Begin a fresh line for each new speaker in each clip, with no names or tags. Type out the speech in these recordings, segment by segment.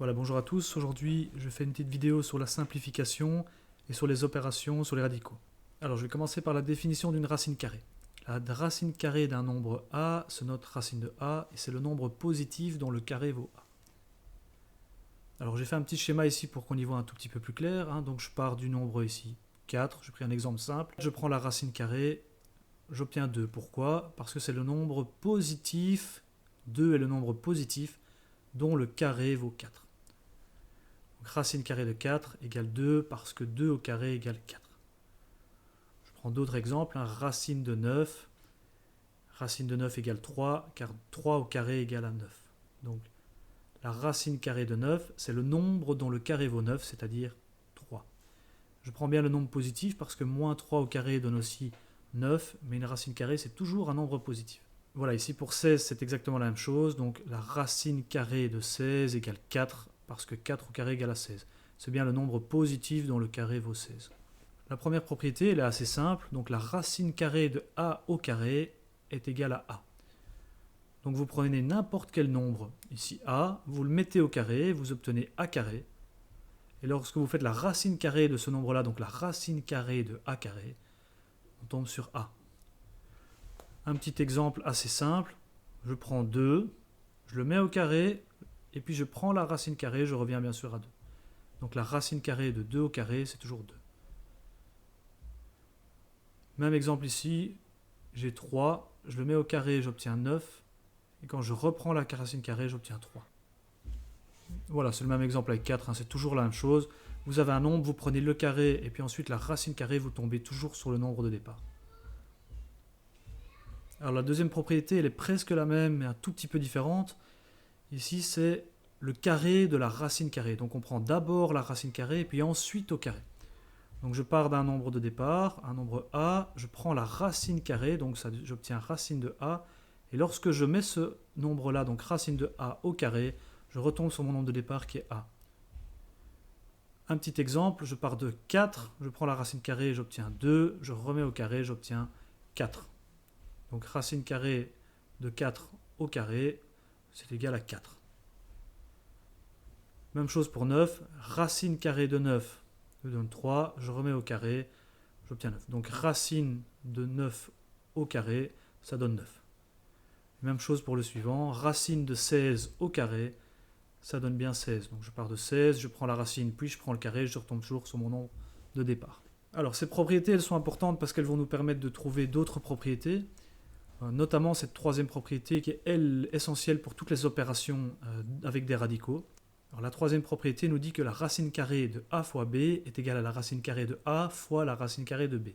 Voilà, bonjour à tous. Aujourd'hui, je fais une petite vidéo sur la simplification et sur les opérations sur les radicaux. Alors, je vais commencer par la définition d'une racine carrée. La racine carrée d'un nombre a se note racine de a et c'est le nombre positif dont le carré vaut a. Alors, j'ai fait un petit schéma ici pour qu'on y voit un tout petit peu plus clair. Donc, je pars du nombre ici 4. J'ai pris un exemple simple. Je prends la racine carrée, j'obtiens 2. Pourquoi? Parce que c'est le nombre positif. 2 est le nombre positif dont le carré vaut 4. Donc, racine carrée de 4 égale 2 parce que 2 au carré égale 4. Je prends d'autres exemples. Racine de 9. Racine de 9 égale 3 car 3 au carré égale à 9. Donc la racine carrée de 9, c'est le nombre dont le carré vaut 9, c'est-à-dire 3. Je prends bien le nombre positif parce que moins 3 au carré donne aussi 9, mais une racine carrée, c'est toujours un nombre positif. Voilà, ici pour 16, c'est exactement la même chose. Donc la racine carrée de 16 égale 4, parce que 4 au carré égale à 16. C'est bien le nombre positif dont le carré vaut 16. La première propriété, elle est assez simple. Donc la racine carrée de a au carré est égale à a. Donc vous prenez n'importe quel nombre, ici a, vous le mettez au carré, vous obtenez a carré. Et lorsque vous faites la racine carrée de ce nombre-là, donc la racine carrée de a carré, on tombe sur a. Un petit exemple assez simple, je prends 2, je le mets au carré, et puis je prends la racine carrée, je reviens bien sûr à 2. Donc la racine carrée de 2 au carré, c'est toujours 2. Même exemple ici, j'ai 3, je le mets au carré, j'obtiens 9, et quand je reprends la racine carrée, j'obtiens 3. Voilà, c'est le même exemple avec 4, c'est toujours la même chose. Vous avez un nombre, vous prenez le carré, et puis ensuite la racine carrée, vous tombez toujours sur le nombre de départ. Alors la deuxième propriété, elle est presque la même, mais un tout petit peu différente. Ici, c'est le carré de la racine carrée. Donc on prend d'abord la racine carrée, et puis ensuite au carré. Donc je pars d'un nombre de départ, un nombre a, je prends la racine carrée, donc j'obtiens racine de a, et lorsque je mets ce nombre-là, donc racine de a au carré, je retombe sur mon nombre de départ qui est a. Un petit exemple, je pars de 4, je prends la racine carrée, j'obtiens 2, je remets au carré, j'obtiens 4. Donc racine carrée de 4 au carré, c'est égal à 4. Même chose pour 9, racine carrée de 9 me donne 3, je remets au carré, j'obtiens 9. Donc racine de 9 au carré, ça donne 9. Même chose pour le suivant, racine de 16 au carré, ça donne bien 16. Donc je pars de 16, je prends la racine, puis je prends le carré, je retombe toujours sur mon nombre de départ. Alors ces propriétés, elles sont importantes parce qu'elles vont nous permettre de trouver d'autres propriétés, notamment cette troisième propriété qui est, elle, essentielle pour toutes les opérations avec des radicaux. Alors, la troisième propriété nous dit que la racine carrée de a fois b est égale à la racine carrée de a fois la racine carrée de b.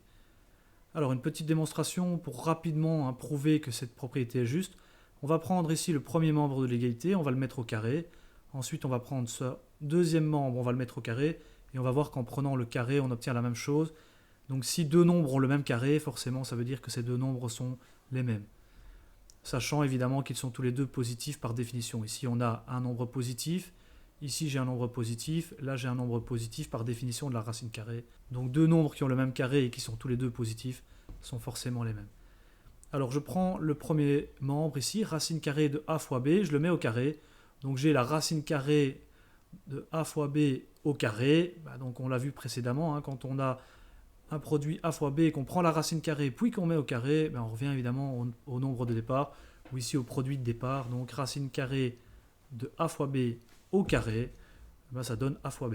Alors une petite démonstration pour rapidement prouver que cette propriété est juste. On va prendre ici le premier membre de l'égalité, on va le mettre au carré. Ensuite on va prendre ce deuxième membre, on va le mettre au carré. Et on va voir qu'en prenant le carré, on obtient la même chose. Donc si deux nombres ont le même carré, forcément ça veut dire que ces deux nombres sont les mêmes. Sachant évidemment qu'ils sont tous les deux positifs par définition. Ici on a un nombre positif. Ici j'ai un nombre positif, là j'ai un nombre positif par définition de la racine carrée. Donc deux nombres qui ont le même carré et qui sont tous les deux positifs sont forcément les mêmes. Alors je prends le premier membre ici, racine carrée de a fois b, je le mets au carré. Donc j'ai la racine carrée de a fois b au carré. Donc on l'a vu précédemment, quand on a un produit a fois b et qu'on prend la racine carrée puis qu'on met au carré, on revient évidemment au nombre de départ, ou ici au produit de départ. Donc racine carrée de a fois b au carré, ça donne a fois b.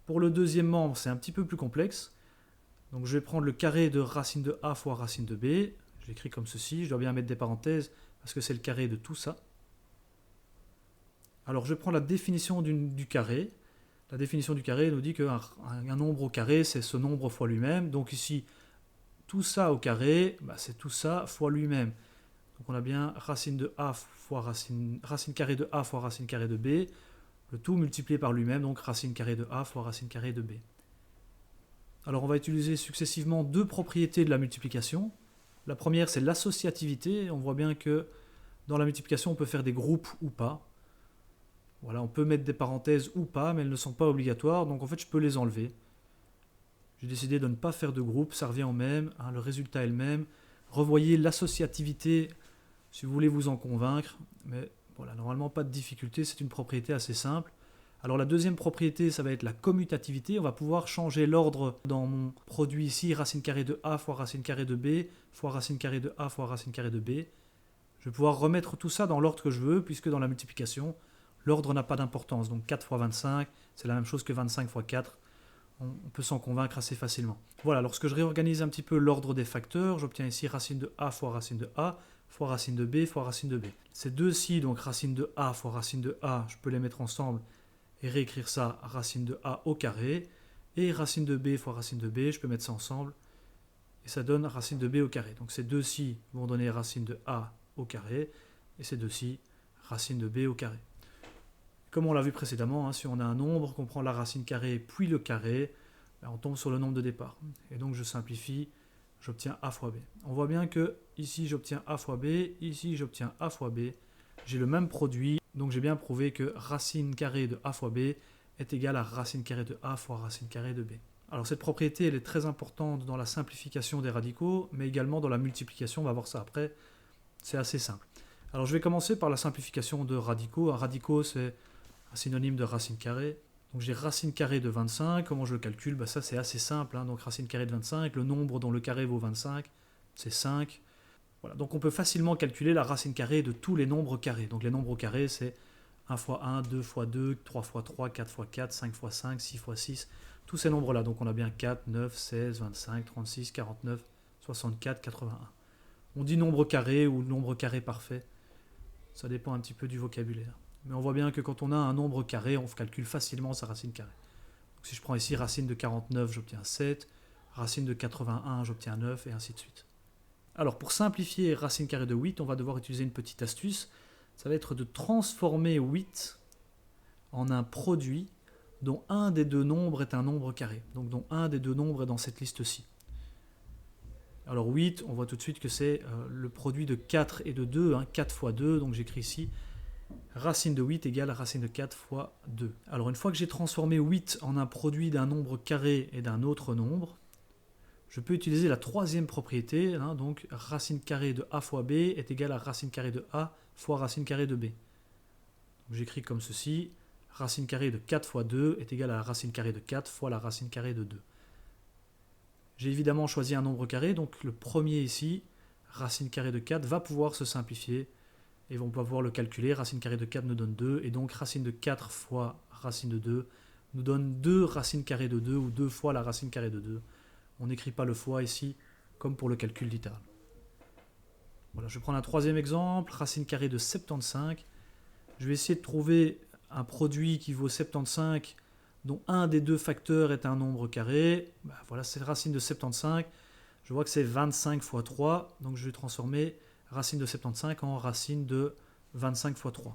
Pour le deuxième membre, c'est un petit peu plus complexe. Donc je vais prendre le carré de racine de a fois racine de b. Je l'écris comme ceci, je dois bien mettre des parenthèses parce que c'est le carré de tout ça. Alors je prends la définition du carré. La définition du carré nous dit qu'un nombre au carré, c'est ce nombre fois lui-même. Donc ici, tout ça au carré, c'est tout ça fois lui-même. Donc on a bien racine de a fois racine carrée de a fois racine carrée de b, le tout multiplié par lui-même, donc racine carrée de a fois racine carrée de b. Alors on va utiliser successivement deux propriétés de la multiplication. La première, c'est l'associativité. On voit bien que dans la multiplication, on peut faire des groupes ou pas. Voilà, on peut mettre des parenthèses ou pas, mais elles ne sont pas obligatoires, donc en fait je peux les enlever. J'ai décidé de ne pas faire de groupe, ça revient au même, le résultat est le même. Revoyez l'associativité si vous voulez vous en convaincre, mais Voilà, normalement pas de difficulté, c'est une propriété assez simple. Alors la deuxième propriété, ça va être la commutativité. On va pouvoir changer l'ordre dans mon produit ici, racine carrée de a fois racine carrée de b, fois racine carrée de a fois racine carrée de b. Je vais pouvoir remettre tout ça dans l'ordre que je veux, puisque dans la multiplication, l'ordre n'a pas d'importance. Donc 4 fois 25, c'est la même chose que 25 fois 4. On peut s'en convaincre assez facilement. Voilà, lorsque je réorganise un petit peu l'ordre des facteurs, j'obtiens ici racine de a fois racine de a, fois racine de b, fois racine de b. Ces deux-ci, donc racine de a fois racine de a, je peux les mettre ensemble et réécrire ça racine de a au carré, et racine de b fois racine de b, je peux mettre ça ensemble, et ça donne racine de b au carré. Donc ces deux-ci vont donner racine de a au carré, et ces deux-ci, racine de b au carré. Comme on l'a vu précédemment, si on a un nombre, qu'on prend la racine carrée puis le carré, on tombe sur le nombre de départ. Et donc je simplifie, j'obtiens a fois b. On voit bien que ici j'obtiens a fois b, ici j'obtiens a fois b. J'ai le même produit, donc j'ai bien prouvé que racine carrée de a fois b est égale à racine carrée de a fois racine carrée de b. Alors cette propriété, elle est très importante dans la simplification des radicaux, mais également dans la multiplication, on va voir ça après, c'est assez simple. Alors je vais commencer par la simplification de radicaux. Un radicaux, c'est un synonyme de racine carrée. Donc j'ai racine carrée de 25, comment je le calcule? Ça c'est assez simple, donc racine carrée de 25, le nombre dont le carré vaut 25, c'est 5. Voilà. Donc on peut facilement calculer la racine carrée de tous les nombres carrés. Donc les nombres carrés, c'est 1 fois 1, 2 fois 2, 3 fois 3, 4 fois 4, 5 fois 5, 6 fois 6, tous ces nombres-là. Donc on a bien 4, 9, 16, 25, 36, 49, 64, 81. On dit nombre carré ou nombre carré parfait. Ça dépend un petit peu du vocabulaire. Mais on voit bien que quand on a un nombre carré, on calcule facilement sa racine carrée. Donc si je prends ici racine de 49, j'obtiens 7. Racine de 81, j'obtiens 9, et ainsi de suite. Alors pour simplifier racine carrée de 8, on va devoir utiliser une petite astuce. Ça va être de transformer 8 en un produit dont un des deux nombres est un nombre carré. Donc dont un des deux nombres est dans cette liste-ci. Alors 8, on voit tout de suite que c'est le produit de 4 et de 2, 4 fois 2, donc j'écris ici racine de 8 égale racine de 4 fois 2. Alors une fois que j'ai transformé 8 en un produit d'un nombre carré et d'un autre nombre, je peux utiliser la troisième propriété, donc racine carrée de a fois b est égale à racine carrée de a fois racine carrée de b. J'écris comme ceci, racine carrée de 4 fois 2 est égale à la racine carrée de 4 fois la racine carrée de 2. J'ai évidemment choisi un nombre carré, donc le premier ici, racine carrée de 4, va pouvoir se simplifier, et on va pouvoir le calculer. Racine carrée de 4 nous donne 2, et donc racine de 4 fois racine de 2 nous donne 2 racines carrées de 2, ou 2 fois la racine carrée de 2. On n'écrit pas le fois ici, comme pour le calcul littéral. Voilà, je vais prendre un troisième exemple, racine carrée de 75. Je vais essayer de trouver un produit qui vaut 75, dont un des deux facteurs est un nombre carré. Voilà, c'est racine de 75. Je vois que c'est 25 fois 3, donc je vais transformer racine de 75 en racine de 25 fois 3.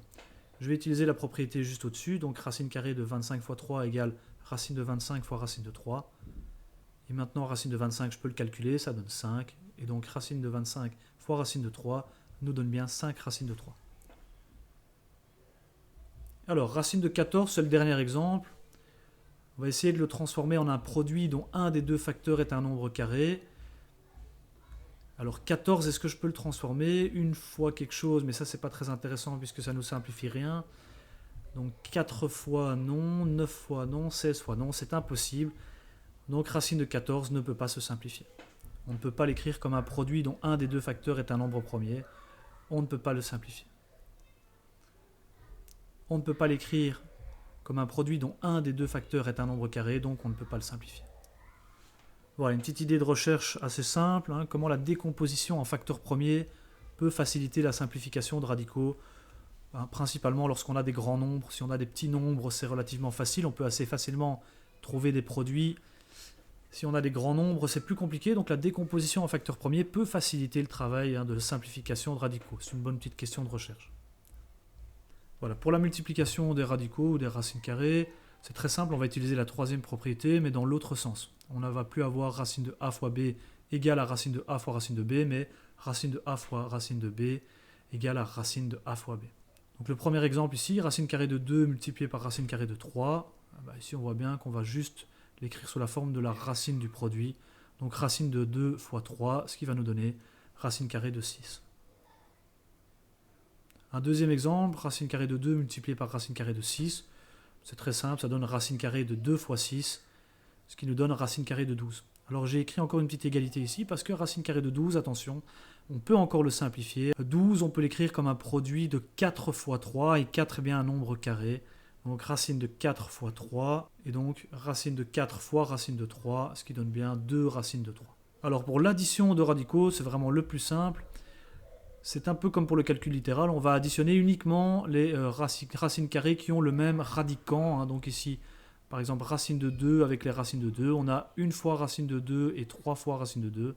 Je vais utiliser la propriété juste au-dessus, donc racine carrée de 25 fois 3 égale racine de 25 fois racine de 3. Et maintenant, racine de 25, je peux le calculer, ça donne 5. Et donc, racine de 25 fois racine de 3 nous donne bien 5 racines de 3. Alors, racine de 14, c'est le dernier exemple. On va essayer de le transformer en un produit dont un des deux facteurs est un nombre carré. Alors 14, est-ce que je peux le transformer une fois quelque chose? Mais ça, c'est pas très intéressant puisque ça ne nous simplifie rien. Donc 4 fois non, 9 fois non, 16 fois non, c'est impossible. Donc racine de 14 ne peut pas se simplifier. On ne peut pas l'écrire comme un produit dont un des deux facteurs est un nombre premier. On ne peut pas le simplifier. On ne peut pas l'écrire comme un produit dont un des deux facteurs est un nombre carré, donc on ne peut pas le simplifier. Voilà, une petite idée de recherche assez simple, comment la décomposition en facteurs premiers peut faciliter la simplification de radicaux, principalement lorsqu'on a des grands nombres. Si on a des petits nombres, c'est relativement facile, on peut assez facilement trouver des produits. Si on a des grands nombres, c'est plus compliqué, donc la décomposition en facteurs premiers peut faciliter le travail de simplification de radicaux. C'est une bonne petite question de recherche. Voilà, pour la multiplication des radicaux ou des racines carrées, c'est très simple, on va utiliser la troisième propriété, mais dans l'autre sens. On ne va plus avoir racine de a fois b égale à racine de a fois racine de b, mais racine de a fois racine de b égale à racine de a fois b. Donc le premier exemple ici, racine carrée de 2 multiplié par racine carrée de 3. Ici on voit bien qu'on va juste l'écrire sous la forme de la racine du produit. Donc racine de 2 fois 3, ce qui va nous donner racine carrée de 6. Un deuxième exemple, racine carrée de 2 multiplié par racine carrée de 6. C'est très simple, ça donne racine carrée de 2 fois 6, ce qui nous donne racine carrée de 12. Alors j'ai écrit encore une petite égalité ici, parce que racine carrée de 12, attention, on peut encore le simplifier. 12, on peut l'écrire comme un produit de 4 fois 3, et 4 est bien un nombre carré. Donc racine de 4 fois 3, et donc racine de 4 fois racine de 3, ce qui donne bien 2 racines de 3. Alors pour l'addition de radicaux, c'est vraiment le plus simple. C'est un peu comme pour le calcul littéral, on va additionner uniquement les racines carrées qui ont le même radicand. Hein. Donc ici, par exemple, racine de 2 avec les racines de 2, on a une fois racine de 2 et 3 fois racine de 2.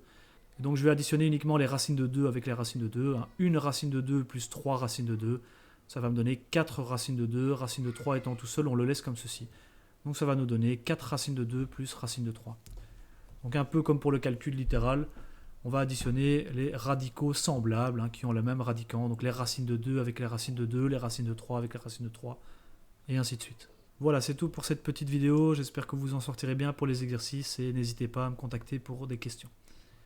Et donc je vais additionner uniquement les racines de 2 avec les racines de 2. Hein. Une racine de 2 plus 3 racines de 2, ça va me donner 4 racines de 2. Racine de 3 étant tout seul, on le laisse comme ceci. Donc ça va nous donner 4 racines de 2 plus racine de 3. Donc un peu comme pour le calcul littéral, on va additionner les radicaux semblables, hein, qui ont le même radicand, donc les racines de 2 avec les racines de 2, les racines de 3 avec les racines de 3, et ainsi de suite. Voilà, c'est tout pour cette petite vidéo, j'espère que vous en sortirez bien pour les exercices, et n'hésitez pas à me contacter pour des questions.